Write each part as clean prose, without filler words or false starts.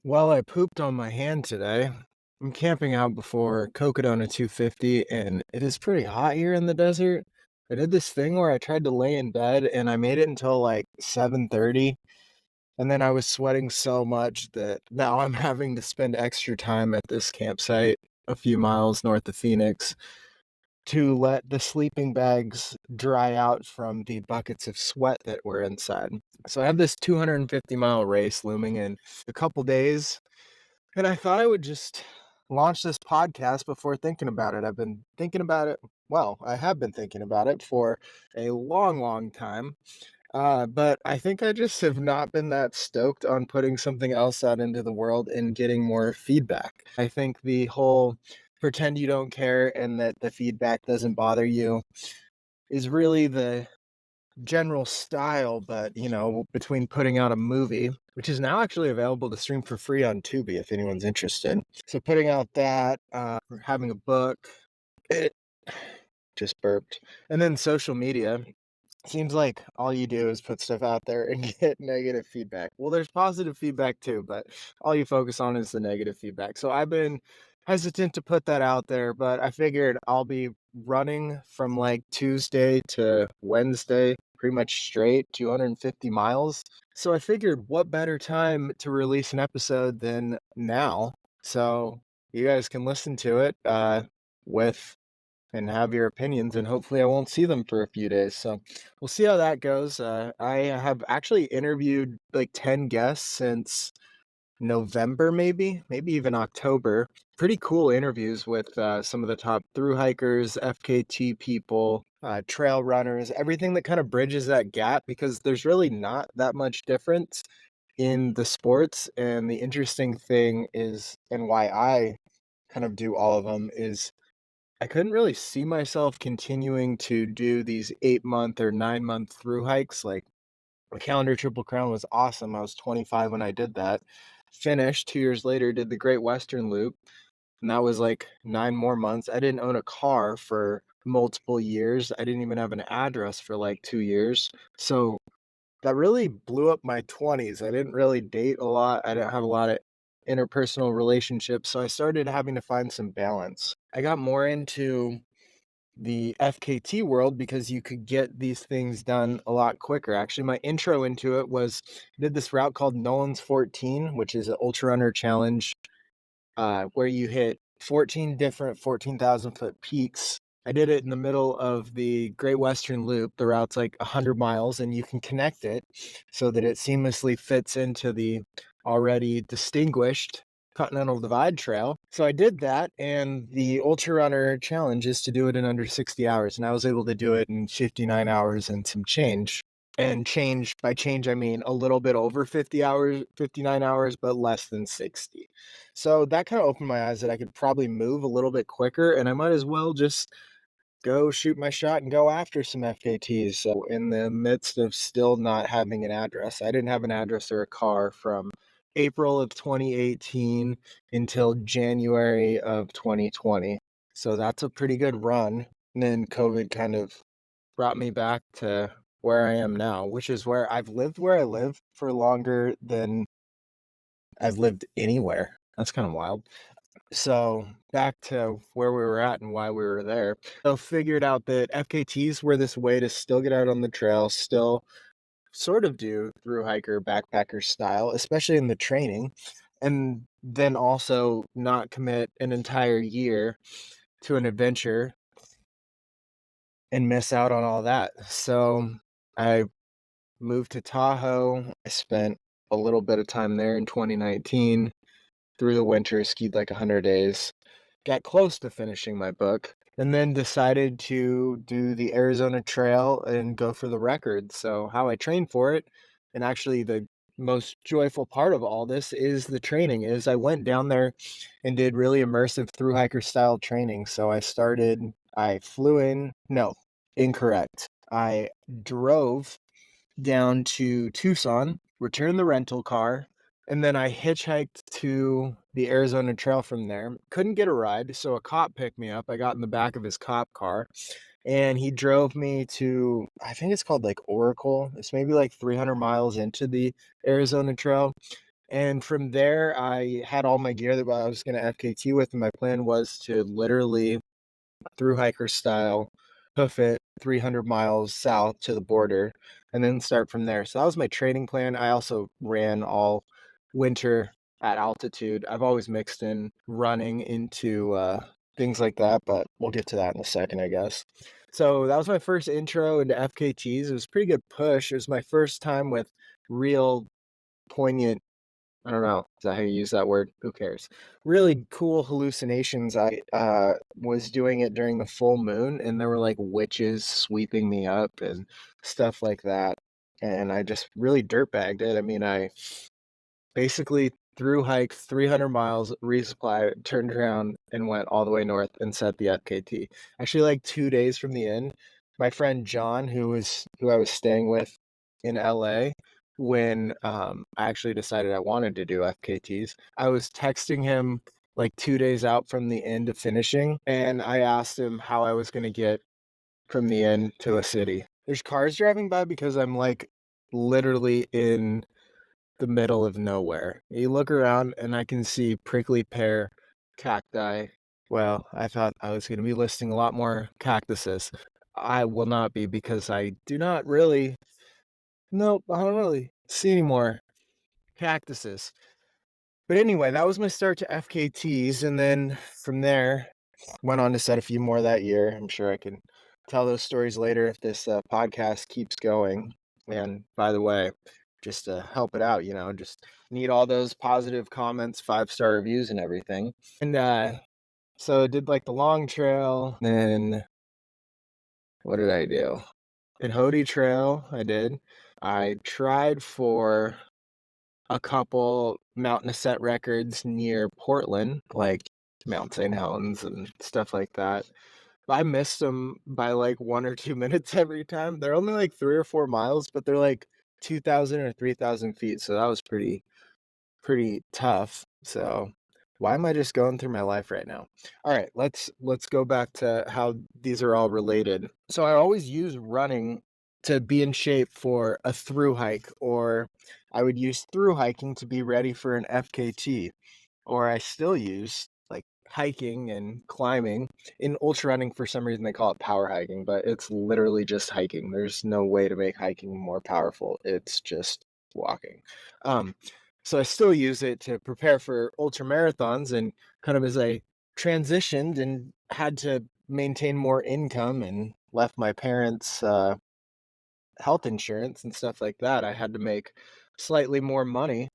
Well, I pooped on my hand today. I'm camping out before Cocodona 250, and it is pretty hot here in the desert. I did this thing where I tried to lay in bed, and I made it until like 7:30, and then I was sweating so much that now I'm having to spend extra time at this campsite a few miles north of Phoenix to let the sleeping bags dry out from the buckets of sweat that were inside. So I have this 250-mile race looming in a couple days, and I thought I would just launch this podcast before thinking about it. I've been thinking about it. Well, I have been thinking about it for a long, long time. But I think I just have not been that stoked on putting something else out into the world and getting more feedback. I think the whole pretend you don't care and that the feedback doesn't bother you is really the general style, but between putting out a movie, which is now actually available to stream for free on Tubi if anyone's interested. So putting out that, or having a book, it just burped. And then social media. Seems like all you do is put stuff out there and get negative feedback. Well, there's positive feedback too, but all you focus on is the negative feedback. So I've been hesitant to put that out there, but I figured I'll be running from like Tuesday to Wednesday, pretty much straight, 250 miles. So I figured what better time to release an episode than now. So you guys can listen to it with and have your opinions, and hopefully I won't see them for a few days. So we'll see how that goes. I have actually interviewed like 10 guests since November, maybe even October. Pretty cool interviews with some of the top through hikers, FKT people, trail runners, everything that kind of bridges that gap because there's really not that much difference in the sports. And the interesting thing is, and why I kind of do all of them, is I couldn't really see myself continuing to do these 8-month or 9-month through hikes. Like, the Calendar Triple Crown was awesome. I was 25 when I did that. Finished 2 years later, did the Great Western Loop, and that was like 9 more months. I didn't own a car for multiple years. I didn't even have an address for like 2 years. So that really blew up my 20s. I didn't really date a lot. I didn't have a lot of interpersonal relationships, so I started having to find some balance. I got more into the FKT world because you could get these things done a lot quicker. Actually, my intro into it was I did this route called Nolan's 14, which is an ultra runner challenge where you hit 14 different 14,000-foot peaks. I did it in the middle of the Great Western Loop. The route's like 100 miles, and you can connect it so that it seamlessly fits into the already distinguished Continental Divide Trail. So I did that, and the Ultra Runner challenge is to do it in under 60 hours, and I was able to do it in 59 hours and some change. And change, by change, I mean a little bit over 50 hours, 59 hours, but less than 60. So that kind of opened my eyes that I could probably move a little bit quicker, and I might as well just go shoot my shot and go after some FKTs. So in the midst of still not having an address, I didn't have an address or a car from April of 2018 until January of 2020. So that's a pretty good run. And then COVID kind of brought me back to where I am now, which is where I live for longer than I've lived anywhere. That's kind of wild. So back to where we were at and why we were there. So figured out that FKTs were this way to still get out on the trail, still sort of do through hiker backpacker style, especially in the training, and then also not commit an entire year to an adventure and miss out on all that. So I moved to Tahoe. I spent a little bit of time there in 2019 through the winter, skied like 100 days, got close to finishing my book, and then decided to do the Arizona Trail and go for the record. So, how I trained for it, and actually the most joyful part of all this is the training is I went down there and did really immersive through hiker style training. So I flew in, no, incorrect. I drove down to Tucson, returned the rental car, and then I hitchhiked to the Arizona Trail from there. Couldn't get a ride, so a cop picked me up. I got in the back of his cop car, and he drove me to, I think it's called like Oracle. It's maybe like 300 miles into the Arizona Trail. And from there, I had all my gear that I was gonna FKT with, and my plan was to literally through hiker style, hoof it 300 miles south to the border, and then start from there. So that was my training plan. I also ran all winter at altitude. I've always mixed in running into things like that, but we'll get to that in a second, I guess. So that was my first intro into FKTs. It was a pretty good push. It was my first time with real poignant, I don't know. Is that how you use that word? Who cares? Really cool hallucinations. I was doing it during the full moon, and there were like witches sweeping me up and stuff like that. And I just really dirtbagged it. I mean, I basically through hiked 300 miles, resupply, turned around and went all the way north and set the FKT. Actually, like 2 days from the end, my friend John, who I was staying with in LA, when I actually decided I wanted to do FKTs, I was texting him like 2 days out from the end of finishing, and I asked him how I was going to get from the end to a city. There's cars driving by because I'm like literally in the middle of nowhere. You look around and I can see prickly pear cacti. Well, I thought I was going to be listing a lot more cactuses. I will not be because I do not really, nope, I don't really see any more cactuses. But anyway, that was my start to FKTs. And then from there, went on to set a few more that year. I'm sure I can tell those stories later if this podcast keeps going. And by the way, just to help it out, just need all those positive comments, 5-star reviews, and everything. And so I did like the long trail. Then what did I do? Hody Trail, I did. I tried for a couple mountain ascent records near Portland, like Mount St. Helens and stuff like that. I missed them by like 1 or 2 minutes every time. They're only like 3 or 4 miles, but they're like 2,000 or 3,000 feet. So that was pretty tough. So why am I just going through my life right now? All right, let's go back to how these are all related. So I always use running to be in shape for a through hike, or I would use through hiking to be ready for an FKT, or I still use like hiking and climbing. In ultra running, for some reason they call it power hiking, but it's literally just hiking. There's no way to make hiking more powerful. It's just walking. Um, so I still use it to prepare for ultra marathons, and kind of as I transitioned and had to maintain more income and left my parents health insurance and stuff like that, I had to make slightly more money.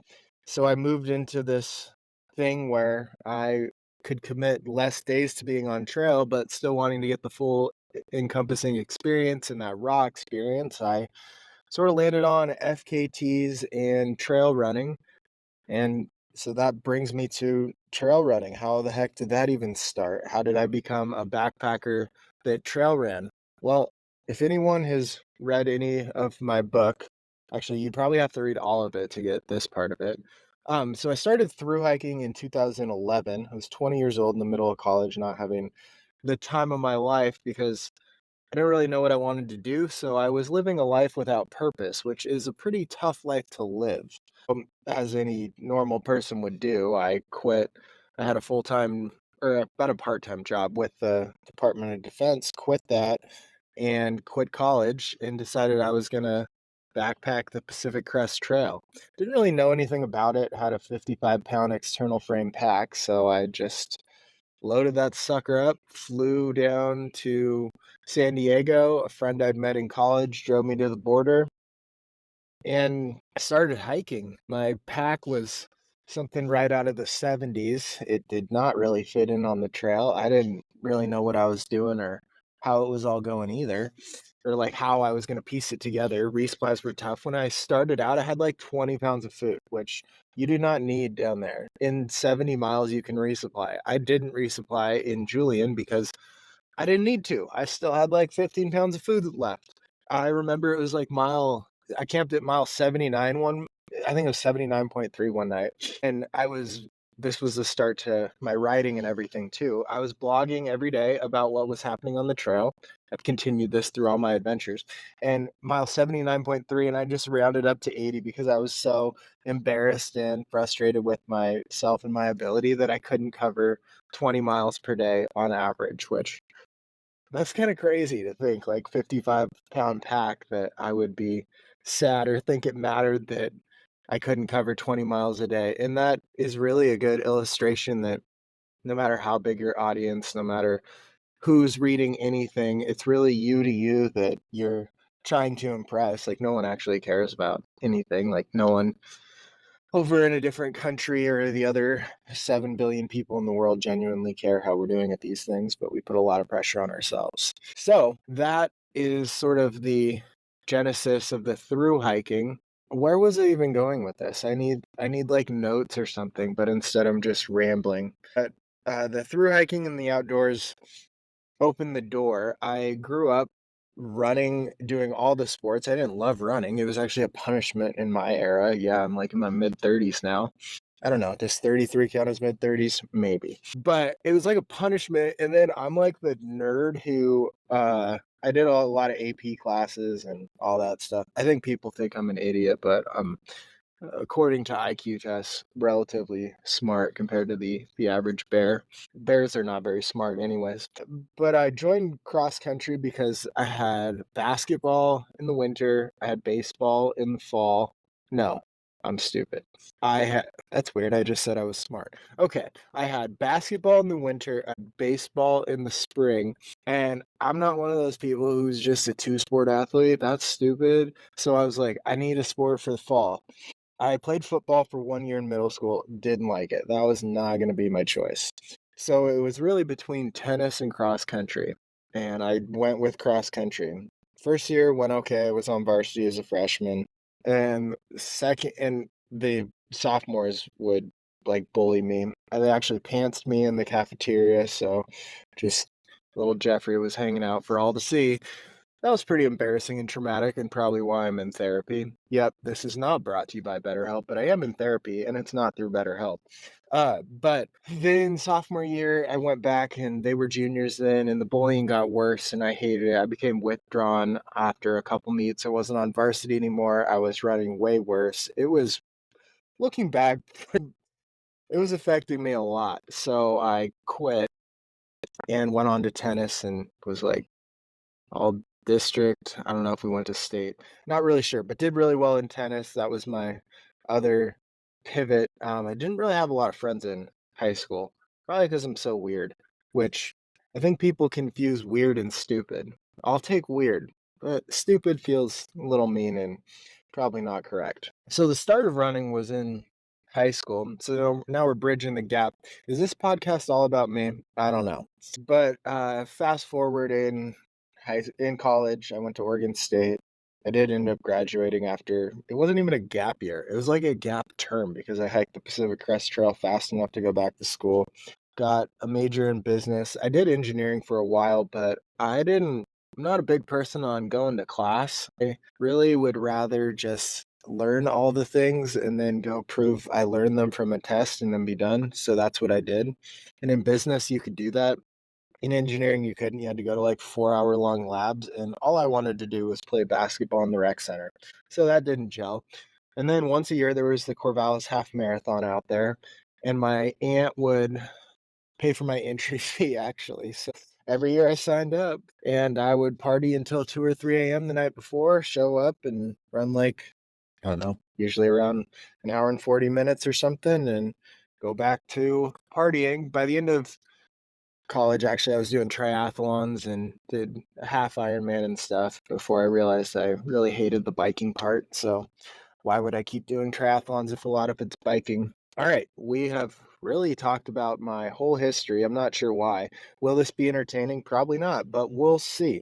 So I moved into this thing where I could commit less days to being on trail, but still wanting to get the full encompassing experience and that raw experience. I sort of landed on FKTs and trail running. And so that brings me to trail running. How the heck did that even start? How did I become a backpacker that trail ran? Well, if anyone has read any of my book, actually, you'd probably have to read all of it to get this part of it. So I started through hiking in 2011. I was 20 years old in the middle of college, not having the time of my life because I didn't really know what I wanted to do. So I was living a life without purpose, which is a pretty tough life to live. As any normal person would do, I quit. I had a full time or about a part time job with the Department of Defense, quit that and quit college and decided I was going to backpack the Pacific Crest Trail. Didn't really know anything about it, had a 55-pound external frame pack, so I just loaded that sucker up, flew down to San Diego. A friend I'd met in college drove me to the border and I started hiking. My pack was something right out of the 70s. It did not really fit in on the trail. I didn't really know what I was doing or how it was all going either, or like how I was going to piece it together. Resupplies were tough. When I started out, I had like 20 pounds of food, which you do not need down there. In 70 miles, you can resupply. I didn't resupply in Julian because I didn't need to. I still had like 15 pounds of food left. I remember it was like I camped at mile 79 I think it was 79.3 one night. And I was this was the start to my writing and everything too. I was blogging every day about what was happening on the trail. I've continued this through all my adventures. And mile 79.3, and I just rounded up to 80 because I was so embarrassed and frustrated with myself and my ability that I couldn't cover 20 miles per day on average, which that's kind of crazy to think, like 55-pound pack, that I would be sad or think it mattered that I couldn't cover 20 miles a day. And that is really a good illustration that no matter how big your audience, no matter who's reading anything, it's really you to you that you're trying to impress. Like, no one actually cares about anything. Like, no one over in a different country or the other 7 billion people in the world genuinely care how we're doing at these things, but we put a lot of pressure on ourselves. So that is sort of the genesis of the through hiking. Where was I even going with this? I need like notes or something, but instead I'm just rambling. But the through hiking in the outdoors opened the door. I grew up running, doing all the sports. I didn't love running. It was actually a punishment in my era. Yeah, I'm like in my mid 30s now. I don't know. Does 33 count as mid 30s? Maybe. But it was like a punishment. And then I'm like the nerd who I did a lot of AP classes and all that stuff. I think people think I'm an idiot, but according to IQ tests, relatively smart compared to the average bear. Bears are not very smart anyways. But I joined cross country because I had basketball in the winter, I had baseball in the fall. No, I'm stupid. I had That's weird. I just said I was smart. Okay, I had basketball in the winter, I had baseball in the spring, and I'm not one of those people who's just a two-sport athlete. That's stupid. So I was like, I need a sport for the fall. I played football for 1 year in middle school, didn't like it. That was not gonna be my choice. So it was really between tennis and cross country, and I went with cross country. First year went okay, I was on varsity as a freshman, and second and the sophomores would, like, bully me. They actually pantsed me in the cafeteria, so just little Jeffrey was hanging out for all to see. That was pretty embarrassing and traumatic, and probably why I'm in therapy. Yep, this is not brought to you by BetterHelp, but I am in therapy, and it's not through BetterHelp. But then sophomore year, I went back, and they were juniors then, and the bullying got worse, and I hated it. I became withdrawn after a couple meets. I wasn't on varsity anymore. I was running way worse. It was, looking back, it was affecting me a lot. So I quit and went on to tennis and was like, all district. I don't know if we went to state. Not really sure, but did really well in tennis. That was my other pivot. I didn't really have a lot of friends in high school, probably because I'm so weird, which I think people confuse weird and stupid. I'll take weird, but stupid feels a little mean and probably not correct. So the start of running was in high school. So now we're bridging the gap. Is this podcast all about me? I don't know. But fast forward in college, I went to Oregon State. I did end up graduating after, it wasn't even a gap year. It was like a gap term because I hiked the Pacific Crest Trail fast enough to go back to school. Got a major in business. I did engineering for a while, but I'm not a big person on going to class. I really would rather just learn all the things and then go prove I learned them from a test and then be done. So that's what I did. And in business, you could do that. In engineering, you couldn't. You had to go to like 4 hour long labs. And all I wanted to do was play basketball in the rec center. So that didn't gel. And then once a year, there was the Corvallis Half Marathon out there. And my aunt would pay for my entry fee, actually. So every year I signed up and I would party until 2 or 3 a.m. the night before, show up and run like, I don't know, usually around an hour and 40 minutes or something, and go back to partying. By the end of college, actually, I was doing triathlons and did a half Ironman and stuff before I realized I really hated the biking part. So why would I keep doing triathlons if a lot of it's biking? All right, we have really talked about my whole history. I'm not sure why. Will this be entertaining? Probably not, but we'll see.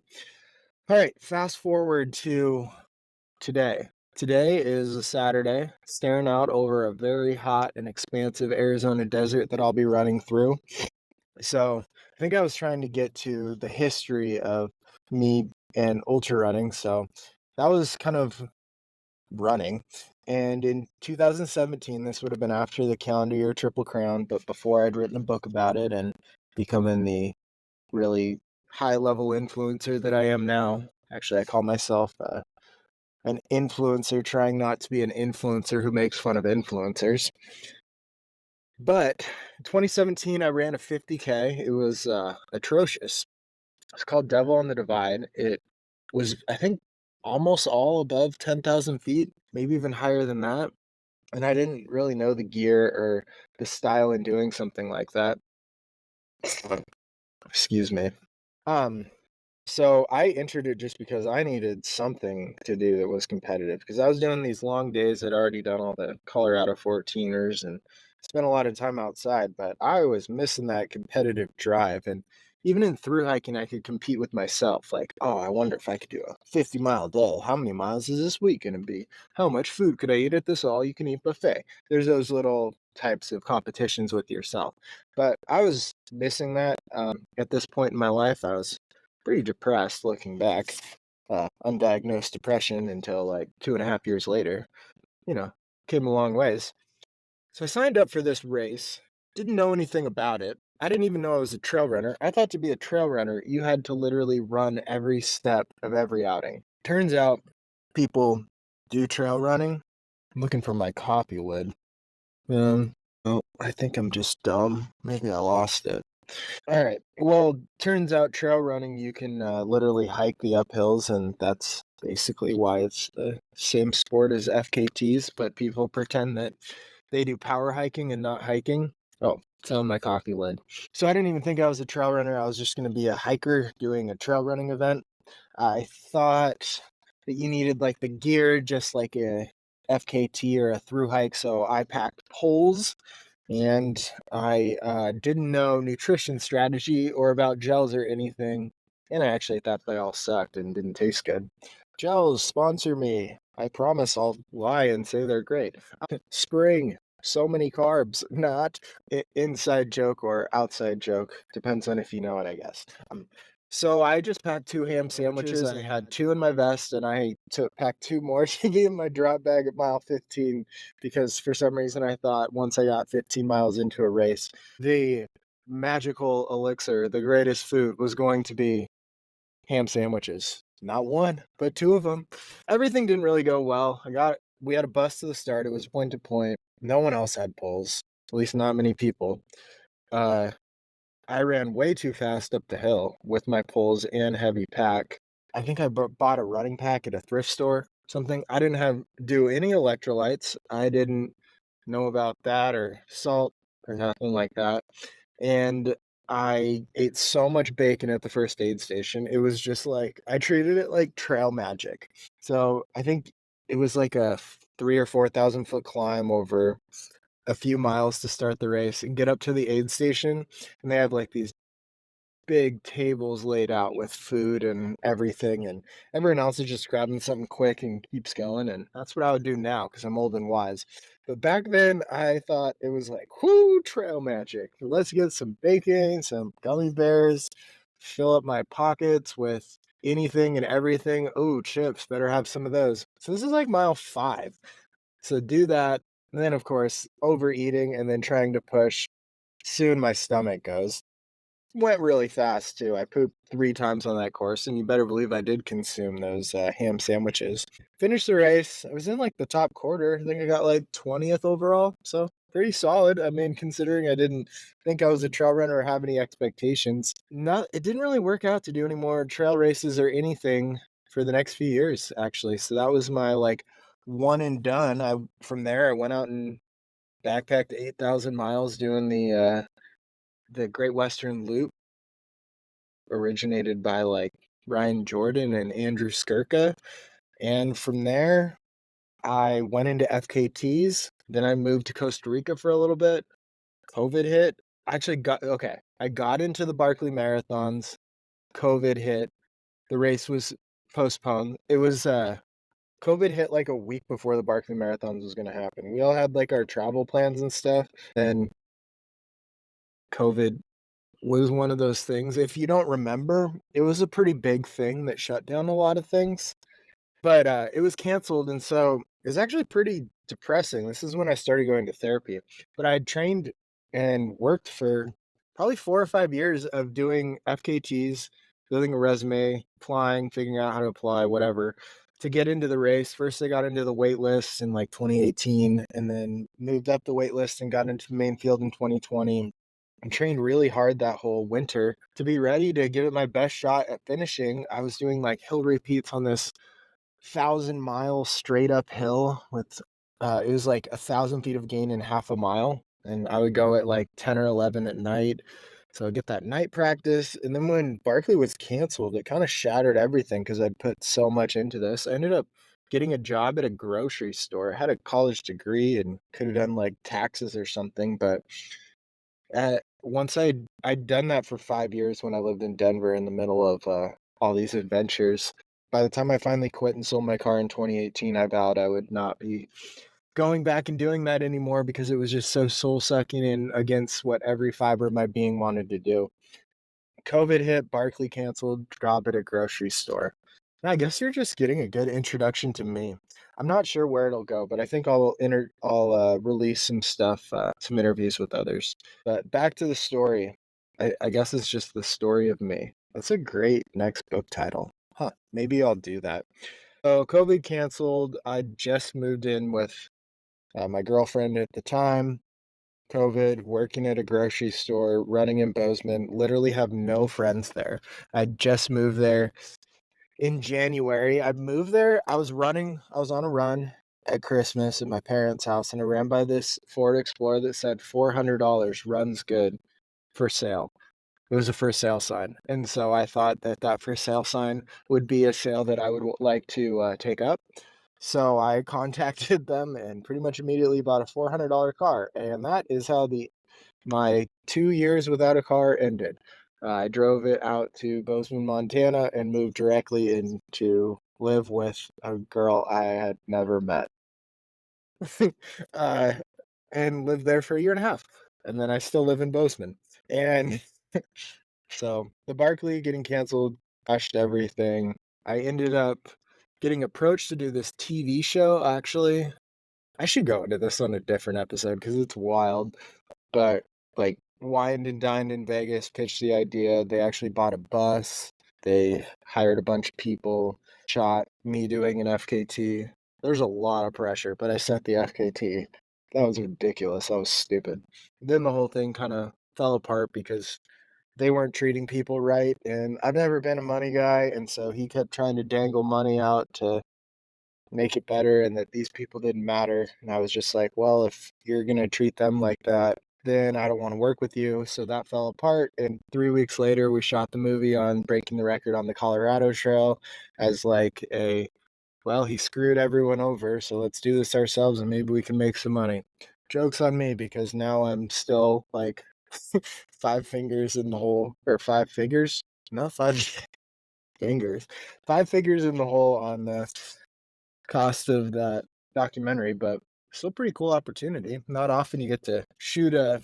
All right, fast forward to today. Today is a Saturday, staring out over a very hot and expansive Arizona desert that I'll be running through. So I think I was trying to get to the history of me and ultra running. So that was kind of running. And in 2017, this would have been after the calendar year Triple Crown, but before I'd written a book about it and becoming the really high level influencer that I am now. Actually, I call myself an influencer trying not to be an influencer who makes fun of influencers. But in 2017, I ran a 50K. It was atrocious. It's called Devil on the Divide. It was, I think, almost all above 10,000 feet, maybe even higher than that. And I didn't really know the gear or the style in doing something like that. Excuse me. Um, So I entered it just because I needed something to do that was competitive because I was doing these long days. I'd already done all the Colorado 14ers and spent a lot of time outside, but I was missing that competitive drive. And even in through hiking, I could compete with myself. Like, oh, I wonder if I could do a 50-mile day. How many miles is this week going to be? How much food could I eat at this all you can eat buffet? There's those little types of competitions with yourself. But I was missing that at this point in my life. I was pretty depressed looking back. Undiagnosed depression until like 2.5 years later. You know, came a long ways. So I signed up for this race. Didn't know anything about it. I didn't even know I was a trail runner. I thought to be a trail runner, you had to literally run every step of every outing. Turns out people do trail running. I'm looking for my coffee lid. Oh, I think I'm just dumb. Maybe I lost it. All right. Well, turns out trail running, you can literally hike the uphills, and that's basically why it's the same sport as FKTs, but people pretend that they do power hiking and not hiking. Oh, it's on my coffee lid. So I didn't even think I was a trail runner. I was just going to be a hiker doing a trail running event. I thought that you needed like the gear, just like a FKT or a through hike. So I packed poles and I didn't know nutrition strategy or about gels or anything. And I actually thought they all sucked and didn't taste good. Gels, sponsor me. I promise I'll lie and say they're great. Spring, so many carbs. Not inside joke or outside joke. Depends on if you know it, I guess. So I just packed 2 ham sandwiches. I had 2 in my vest, and I packed 2 more to be in my drop bag at mile 15 because for some reason I thought once I got 15 miles into a race, the magical elixir, the greatest food, was going to be ham sandwiches. Not 1, but 2 of them. Everything didn't really go well. We had a bus to the start. It was point to point. No one else had poles, at least not many people. Uh, I ran way too fast up the hill with my poles and heavy pack. I think I bought a running pack at a thrift store, something. I didn't do any electrolytes. I didn't know about that or salt or nothing like that. And I ate so much bacon at the first aid station. It was just like I treated it like trail magic. So I think it was like a 3 or 4,000 foot climb over a few miles to start the race and get up to the aid station, and they have like these big tables laid out with food and everything, and everyone else is just grabbing something quick and keeps going, and that's what I would do now because I'm old and wise. But back then, I thought it was like, whoo, trail magic. Let's get some bacon, some gummy bears, fill up my pockets with anything and everything. Oh, chips, better have some of those. So this is like mile 5. So do that, and then, of course, overeating and then trying to push. Soon my stomach goes. Went really fast too. I pooped 3 times on that course, and you better believe I did consume those, ham sandwiches. Finished the race. I was in, like, the top quarter. I think I got, like, 20th overall, so pretty solid. I mean, considering I didn't think I was a trail runner or have any expectations. It didn't really work out to do any more trail races or anything for the next few years, actually, so that was my, like, one and done. From there, I went out and backpacked 8,000 miles doing the Great Western Loop, originated by, like, Ryan Jordan and Andrew Skirka, and from there, I went into FKTs, then I moved to Costa Rica for a little bit. COVID hit. I got into the Barkley Marathons, COVID hit, the race was postponed. It was, COVID hit, like, a week before the Barkley Marathons was gonna happen. We all had, like, our travel plans and stuff, and COVID was one of those things. If you don't remember, it was a pretty big thing that shut down a lot of things, but, it was canceled, and so It was actually pretty depressing. This is when I started going to therapy, but I had trained and worked for probably 4 or 5 years of doing FKTs, building a resume, applying, figuring out how to apply, whatever, to get into the race. First, I got into the wait list in like 2018 and then moved up the wait list and got into the main field in 2020 and trained really hard that whole winter to be ready to give it my best shot at finishing. I was doing like hill repeats on this 1,000-mile straight uphill with it was like 1,000 feet of gain in half a mile, and I would go at like 10 or 11 at night. So I'd get that night practice, and then when Barkley was canceled, it kind of shattered everything because I'd put so much into this. I ended up getting a job at a grocery store. I had a college degree and could have done like taxes or something, but once I'd done that for 5 years when I lived in Denver in the middle of, all these adventures. By the time I finally quit and sold my car in 2018, I vowed I would not be going back and doing that anymore because it was just so soul-sucking and against what every fiber of my being wanted to do. COVID hit, Barkley canceled, job at a grocery store. I guess you're just getting a good introduction to me. I'm not sure where it'll go, but I think I'll release some stuff, some interviews with others. But back to the story. I guess it's just the story of me. That's a great next book title. Huh, maybe I'll do that. So COVID canceled. I just moved in with my girlfriend at the time. COVID, working at a grocery store, running in Bozeman, literally have no friends there. I just moved there in January. I moved there. I was on a run at Christmas at my parents' house, and I ran by this Ford Explorer that said $400 runs good for sale. It was a for sale sign. And so I thought that that for sale sign would be a sale that I would like to take up. So I contacted them and pretty much immediately bought a $400 car. And that is how my 2 years without a car ended. I drove it out to Bozeman, Montana, and moved directly in to live with a girl I had never met. uh, and lived there for a year and a half. And then I still live in Bozeman. And so the Barkley getting canceled crushed everything. I ended up getting approached to do this TV show, actually. I should go into this on a different episode because it's wild. But like wined and dined in Vegas, pitched the idea. They actually bought a bus. They hired a bunch of people, shot me doing an FKT. There's a lot of pressure, but I sent the FKT. That was ridiculous. That was stupid. Then the whole thing kind of fell apart because they weren't treating people right. And I've never been a money guy. And so he kept trying to dangle money out to make it better and that these people didn't matter. And I was just like, well, if you're going to treat them like that, then I don't want to work with you. So that fell apart. And 3 weeks later, we shot the movie on breaking the record on the Colorado Trail as like well, he screwed everyone over. So let's do this ourselves and maybe we can make some money. Joke's on me because now I'm still like 5 fingers in the hole or 5 figures. No, 5 fingers. 5 figures in the hole on the cost of that documentary, but still pretty cool opportunity. Not often you get to shoot a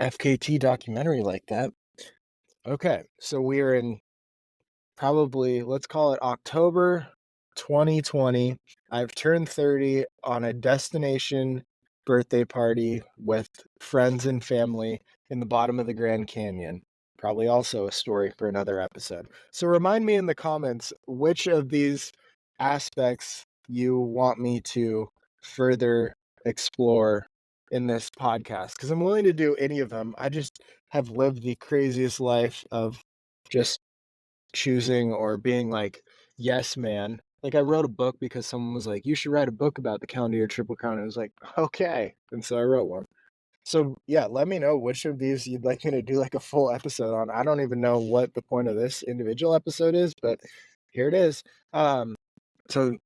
FKT documentary like that. Okay, so we are in probably, let's call it October 2020. I've turned 30 on a destination birthday party with friends and family in the bottom of the Grand Canyon. Probably also a story for another episode. So remind me in the comments which of these aspects you want me to further explore in this podcast because I'm willing to do any of them. I just have lived the craziest life of just choosing or being like, yes, man. Like I wrote a book because someone was like, you should write a book about the Calendar Year Triple Crown. And I was like, okay. And so I wrote one. So yeah, let me know which of these you'd like me to do like a full episode on. I don't even know what the point of this individual episode is, but here it is. So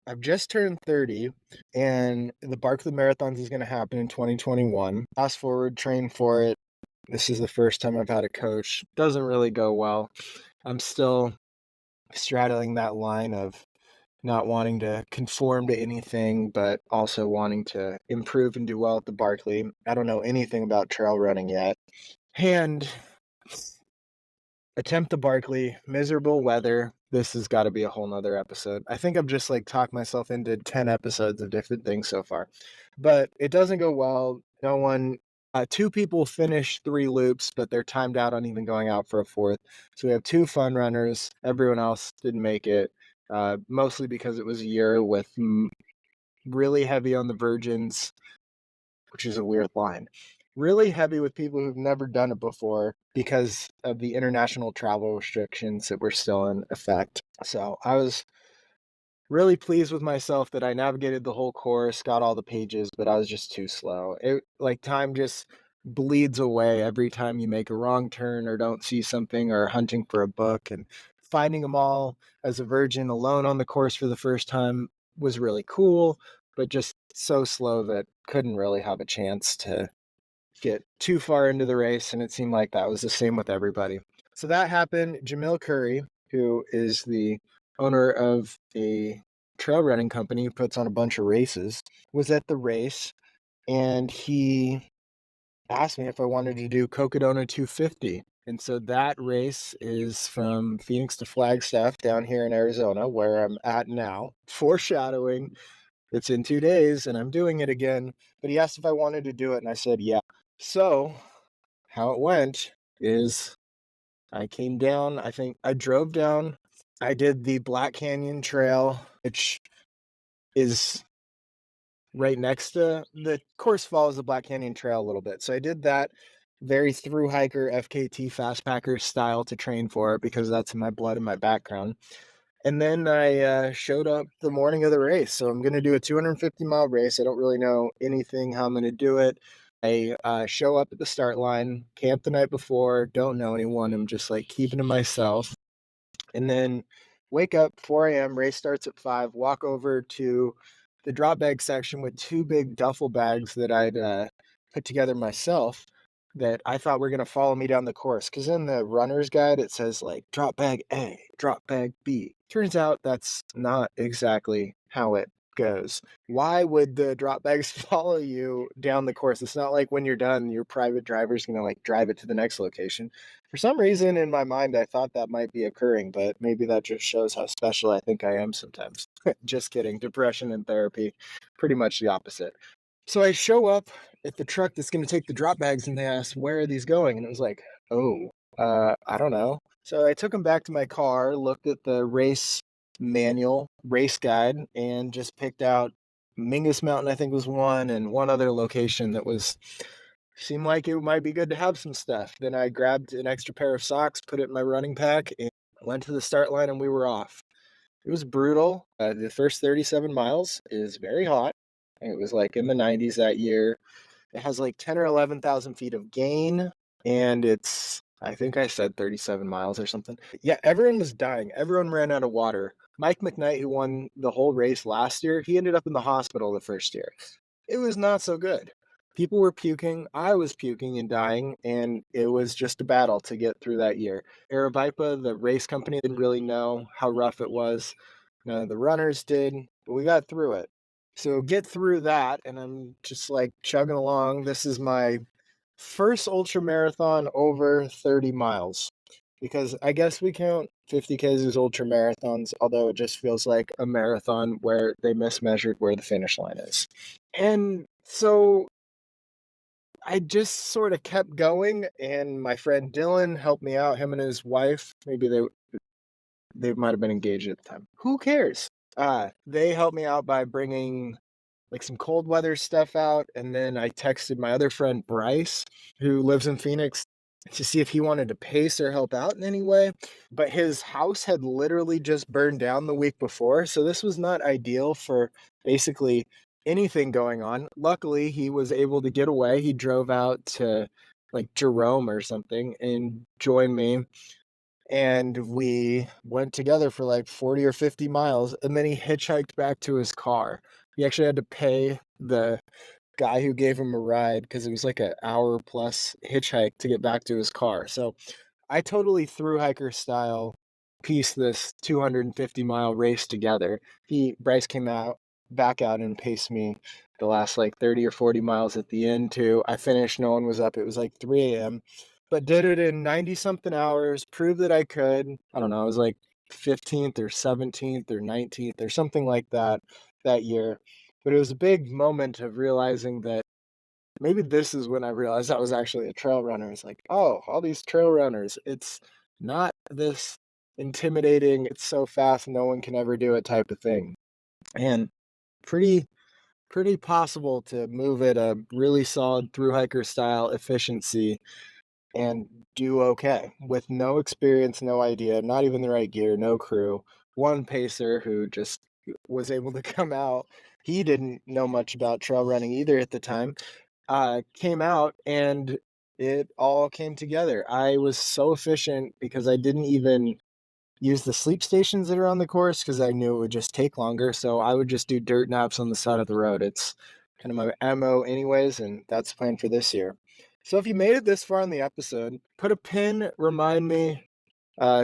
I've just turned 30 and the Barkley Marathons is going to happen in 2021. Fast forward, train for it. This is the first time I've had a coach. Doesn't really go well. I'm still straddling that line of not wanting to conform to anything, but also wanting to improve and do well at the Barkley. I don't know anything about trail running yet. And Attempt to Barkley, miserable weather. This has got to be a whole nother episode. I think I've just like talked myself into 10 episodes of different things so far. But it doesn't go well. No one, two people finish three loops, but they're timed out on even going out for a fourth. So we have two fun runners. Everyone else didn't make it, mostly because it was a year with really heavy on the virgins, which is a weird line. Really heavy with people who've never done it before because of the international travel restrictions that were still in effect. So I was really pleased with myself that I navigated the whole course, got all the pages, but I was just too slow. It like time just bleeds away every time you make a wrong turn or don't see something or hunting for a book, and finding them all as a virgin alone on the course for the first time was really cool, but just so slow that couldn't really have a chance to get too far into the race, and it seemed like that was the same with everybody. So that happened. Jamil Curry, who is the owner of a trail running company who puts on a bunch of races, was at the race, and he asked me if I wanted to do Cocodona 250. And so that race is from Phoenix to Flagstaff down here in Arizona, where I'm at now. Foreshadowing, it's in 2 days and I'm doing it again. But he asked if I wanted to do it, and I said, yeah. So how it went is I came down, I think I drove down, I did the Black Canyon Trail, which is right next to the course follows the Black Canyon Trail a little bit. So I did that very through hiker FKT fast packer style to train for it because that's in my blood and my background. And then I showed up the morning of the race. So I'm going to do a 250-mile race. I don't really know anything how I'm going to do it. I show up at the start line, camp the night before, don't know anyone. I'm just like keeping to myself. And then wake up 4 a.m. Race starts at 5. Walk over to the drop bag section with two big duffel bags that I'd put together myself that I thought were going to follow me down the course. Because in the runner's guide, it says like drop bag A, drop bag B. Turns out that's not exactly how it goes. Why would the drop bags follow you down the course? It's not like when you're done, your private driver's going to like drive it to the next location. For some reason in my mind, I thought that might be occurring, but maybe that just shows how special I think I am sometimes. Just kidding. Depression and therapy, pretty much the opposite. So I show up at the truck that's going to take the drop bags, and they asked, "Where are these going?" And it was like, "Oh, I don't know." So I took them back to my car, looked at the race manual, race guide, and just picked out Mingus Mountain, I think was one, and one other location that was seemed like it might be good to have some stuff. Then I grabbed an extra pair of socks, put it in my running pack, and went to the start line, and we were off. It was brutal. The first 37 miles is very hot. It was like in the 90s that year. It has like 10 or 11,000 feet of gain, and it's, I think I said 37 miles or something. Yeah, everyone was dying. Everyone ran out of water. Mike McKnight, who won the whole race last year, he ended up in the hospital the first year. It was not so good. People were puking. I was puking and dying, and it was just a battle to get through that year. Aravaipa, the race company, didn't really know how rough it was. None of the runners did, but we got through it. So get through that, and I'm just like chugging along. This is my first ultra marathon over 30 miles because I guess we count 50Ks as ultra marathons, although it just feels like a marathon where they mismeasured where the finish line is. And so I just sort of kept going, and my friend Dylan helped me out. Him and his wife, maybe they might have been engaged at the time. Who cares? They helped me out by bringing like some cold weather stuff out, and then I texted my other friend Bryce, who lives in Phoenix, to see if he wanted to pace or help out in any way. But his house had literally just burned down the week before, so this was not ideal for basically anything going on. Luckily, he was able to get away. He drove out to like Jerome or something and joined me, and we went together for like 40 or 50 miles, and then he hitchhiked back to his car. He actually had to pay the guy who gave him a ride because it was like an hour plus hitchhike to get back to his car. So I totally through hiker style pieced this 250-mile race together. Bryce came out back out and paced me the last like 30 or 40 miles at the end too. I finished, no one was up. It was like 3 a.m. but did it in 90 something hours, proved that I could. I don't know, I was like 15th or 17th or 19th or something like that that year. But it was a big moment of realizing that maybe this is when I realized I was actually a trail runner. It's like, oh, all these trail runners, it's not this intimidating, it's so fast, no one can ever do it type of thing. And pretty pretty possible to move at a really solid through hiker style efficiency and do okay with no experience, no idea, not even the right gear, no crew. One pacer who just was able to come out. He didn't know much about trail running either at the time. Came out and it all came together. I was so efficient because I didn't even use the sleep stations that are on the course because I knew it would just take longer. So I would just do dirt naps on the side of the road. It's kind of my MO anyways, and that's planned for this year. So if you made it this far in the episode, put a pin, remind me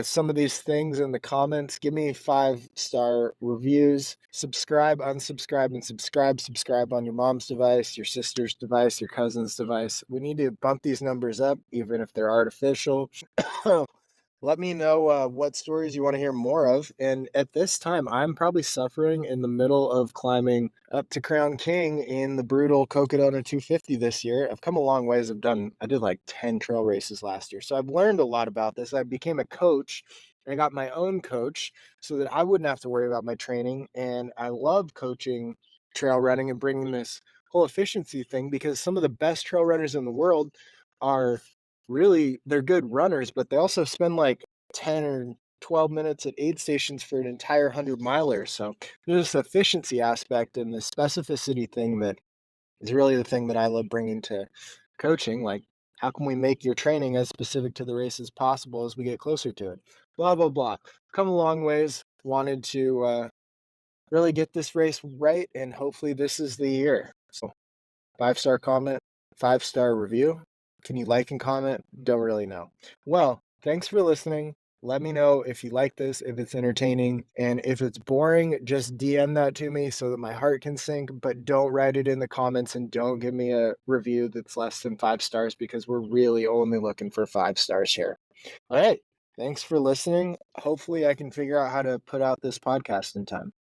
some of these things in the comments. Give me 5-star reviews. Subscribe, unsubscribe, and subscribe. Subscribe on your mom's device, your sister's device, your cousin's device. We need to bump these numbers up, even if they're artificial. Let me know what stories you want to hear more of. And at this time, I'm probably suffering in the middle of climbing up to Crown King in the brutal Cocodona 250 this year. I've come a long ways. I did like 10 trail races last year. So I've learned a lot about this. I became a coach. I got my own coach so that I wouldn't have to worry about my training. And I love coaching trail running and bringing this whole efficiency thing because some of the best trail runners in the world are really they're good runners, but they also spend like 10 or 12 minutes at aid stations for an entire 100 miler. So there's this efficiency aspect and the specificity thing that is really the thing that I love bringing to coaching. Like, how can we make your training as specific to the race as possible as we get closer to it? Blah, blah, blah. Come a long ways. Wanted to really get this race right, and hopefully this is the year. So 5-star comment, 5-star review. Can you like and comment? Don't really know. Well, thanks for listening. Let me know if you like this, if it's entertaining, and if it's boring, just DM that to me so that my heart can sink, but don't write it in the comments and don't give me a review that's less than 5 stars because we're really only looking for 5 stars here. All right. Thanks for listening. Hopefully, I can figure out how to put out this podcast in time.